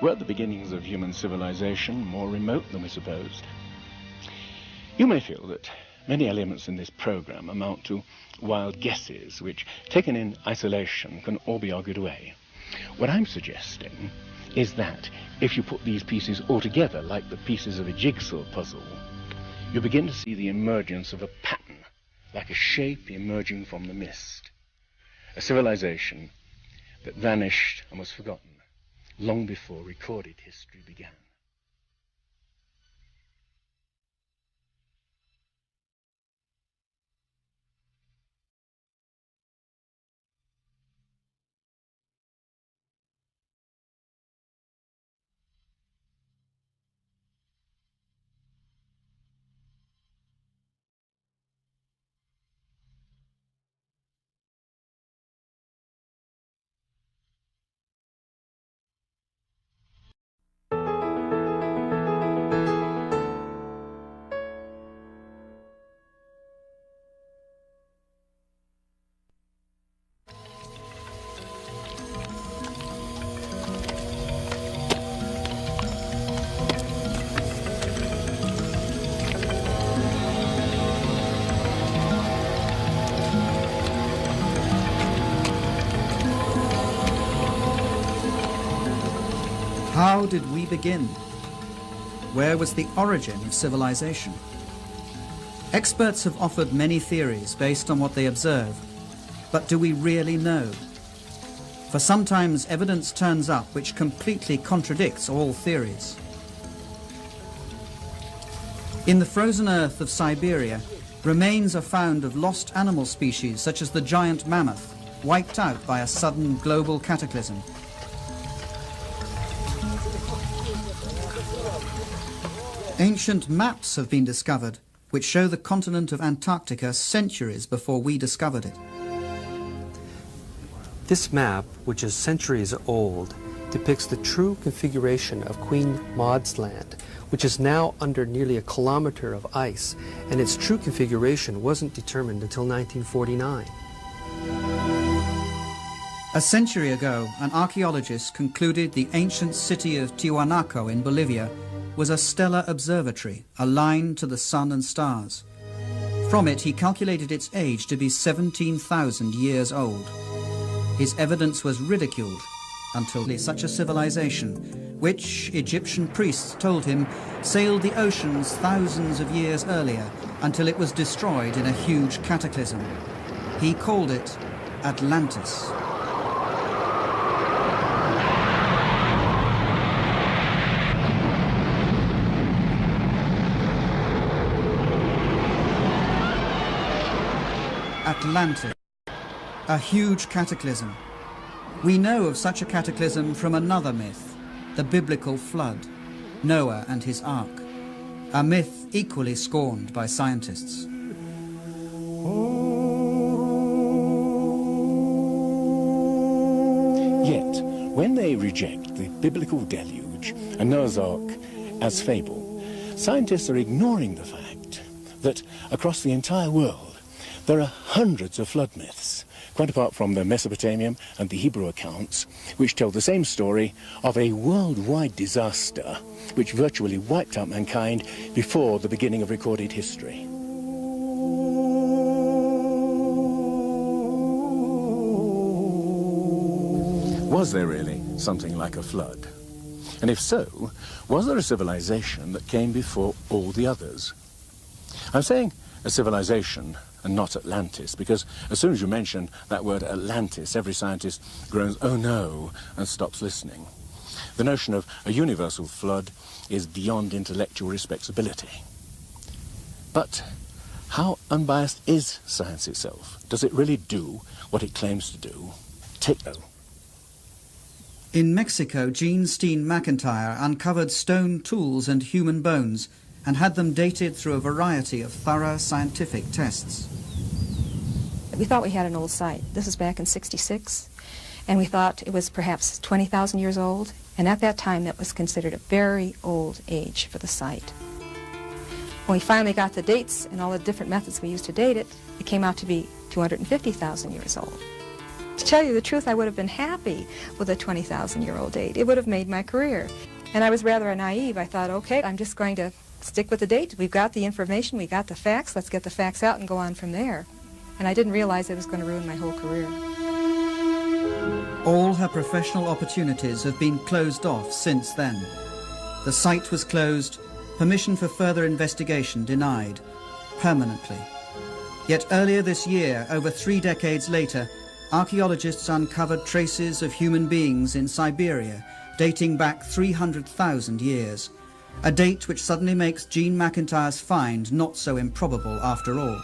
were the beginnings of human civilization more remote than we supposed? You may feel that many elements in this program amount to wild guesses, which, taken in isolation, can all be argued away. What I'm suggesting is that if you put these pieces all together like the pieces of a jigsaw puzzle, you begin to see the emergence of a pattern, like a shape emerging from the mist. A civilization that vanished and was forgotten long before recorded history began. How did we begin? Where was the origin of civilization? Experts have offered many theories based on what they observe, but do we really know? For sometimes evidence turns up which completely contradicts all theories. In the frozen earth of Siberia, remains are found of lost animal species such as the giant mammoth, wiped out by a sudden global cataclysm. Ancient maps have been discovered which show the continent of Antarctica centuries before we discovered it. This map, which is centuries old, depicts the true configuration of Queen Maud's Land, which is now under nearly a kilometer of ice, and its true configuration wasn't determined until 1949. A century ago, an archaeologist concluded the ancient city of Tiwanaku in Bolivia was a stellar observatory, aligned to the sun and stars. From it, he calculated its age to be 17,000 years old. His evidence was ridiculed until such a civilization, which, Egyptian priests told him, sailed the oceans thousands of years earlier until it was destroyed in a huge cataclysm. He called it Atlantis. Atlantis, a huge cataclysm. We know of such a cataclysm from another myth, the biblical flood, Noah and his ark, a myth equally scorned by scientists. Yet, when they reject the biblical deluge and Noah's Ark as fable, scientists are ignoring the fact that across the entire world there are hundreds of flood myths, quite apart from the Mesopotamian and the Hebrew accounts, which tell the same story of a worldwide disaster which virtually wiped out mankind before the beginning of recorded history. Was there really something like a flood? And if so, was there a civilization that came before all the others? I'm saying a civilization and not Atlantis, because as soon as you mention that word Atlantis, every scientist groans, "Oh no," and stops listening. The notion of a universal flood is beyond intellectual respectability. But how unbiased is science itself? Does it really do what it claims to do? Take note. In Mexico, Jean Steen McIntyre uncovered stone tools and human bones and had them dated through a variety of thorough scientific tests. We thought we had an old site. This is back in '66, and we thought it was perhaps 20,000 years old, and at that time that was considered a very old age for the site. When we finally got the dates and all the different methods we used to date it, it came out to be 250,000 years old. To tell you the truth, I would have been happy with a 20,000-year-old date. It would have made my career. And I was rather naive. I thought, okay, I'm just going to stick with the date. We've got the information, we got the facts, let's get the facts out and go on from there. And I didn't realize it was going to ruin my whole career. All her professional opportunities have been closed off since then. The site was closed, permission for further investigation denied, permanently. Yet earlier this year, over 3 decades later, archaeologists uncovered traces of human beings in Siberia dating back 300,000 years, a date which suddenly makes Jean McIntyre's find not so improbable after all.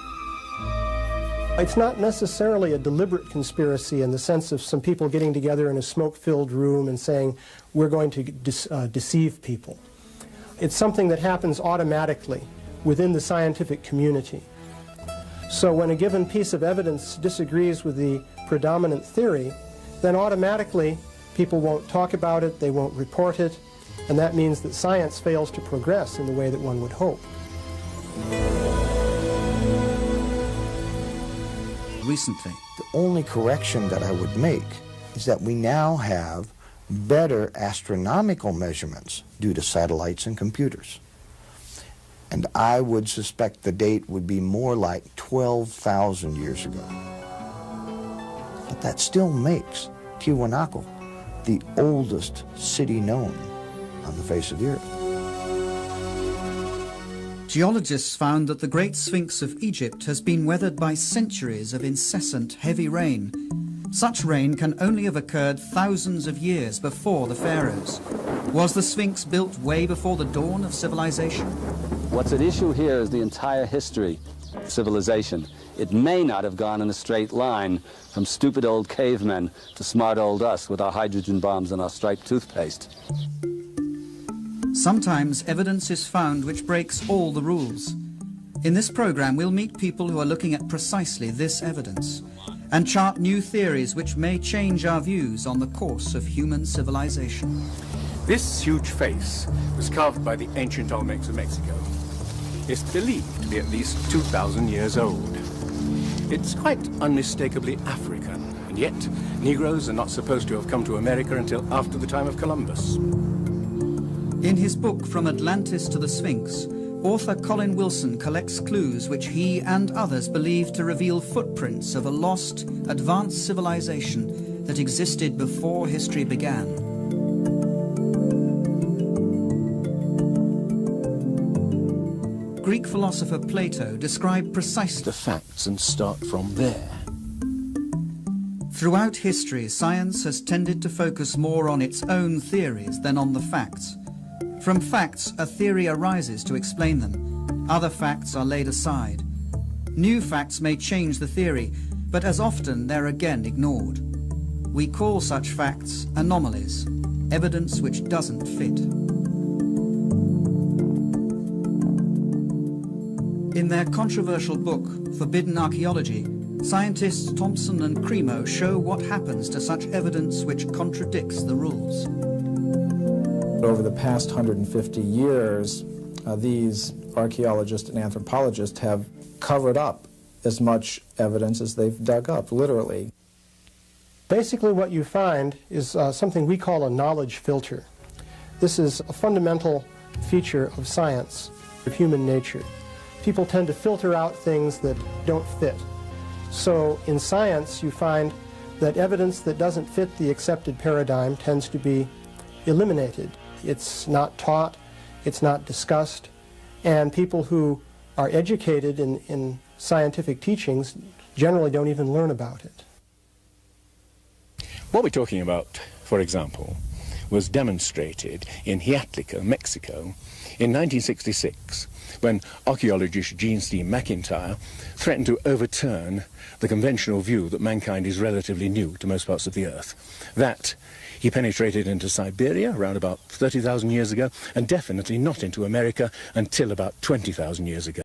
It's not necessarily a deliberate conspiracy in the sense of some people getting together in a smoke-filled room and saying, we're going to deceive people. It's something that happens automatically within the scientific community. So when a given piece of evidence disagrees with the predominant theory, then automatically people won't talk about it, they won't report it, and that means that science fails to progress in the way that one would hope. Recently, the only correction that I would make is that we now have better astronomical measurements due to satellites and computers. And I would suspect the date would be more like 12,000 years ago. But that still makes Tiwanaku the oldest city known on the face of the earth. Geologists found that the Great Sphinx of Egypt has been weathered by centuries of incessant heavy rain. Such rain can only have occurred thousands of years before the pharaohs. Was the Sphinx built way before the dawn of civilization? What's at issue here is the entire history of civilization. It may not have gone in a straight line from stupid old cavemen to smart old us with our hydrogen bombs and our striped toothpaste. Sometimes evidence is found which breaks all the rules. In this program, we'll meet people who are looking at precisely this evidence and chart new theories which may change our views on the course of human civilization. This huge face was carved by the ancient Olmecs of Mexico. It's believed to be at least 2,000 years old. It's quite unmistakably African, and yet Negroes are not supposed to have come to America until after the time of Columbus. In his book From Atlantis to the Sphinx, author Colin Wilson collects clues which he and others believe to reveal footprints of a lost, advanced civilization that existed before history began. Greek philosopher Plato described precisely the facts and start from there. Throughout history, science has tended to focus more on its own theories than on the facts. From facts, a theory arises to explain them. Other facts are laid aside. New facts may change the theory, but as often they're again ignored. We call such facts anomalies, evidence which doesn't fit. In their controversial book, Forbidden Archaeology, scientists Thompson and Cremo show what happens to such evidence which contradicts the rules. Over the past 150 years, these archaeologists and anthropologists have covered up as much evidence as they've dug up, literally. Basically what you find is something we call a knowledge filter. This is a fundamental feature of science, of human nature. People tend to filter out things that don't fit. So in science you find that evidence that doesn't fit the accepted paradigm tends to be eliminated. It's not taught, it's not discussed, and people who are educated in scientific teachings generally don't even learn about it. What we're talking about, for example, was demonstrated in Hiatlico, Mexico, in 1966, when archaeologist Jean Steen McIntyre threatened to overturn the conventional view that mankind is relatively new to most parts of the Earth. That he penetrated into Siberia around about 30,000 years ago, and definitely not into America until about 20,000 years ago.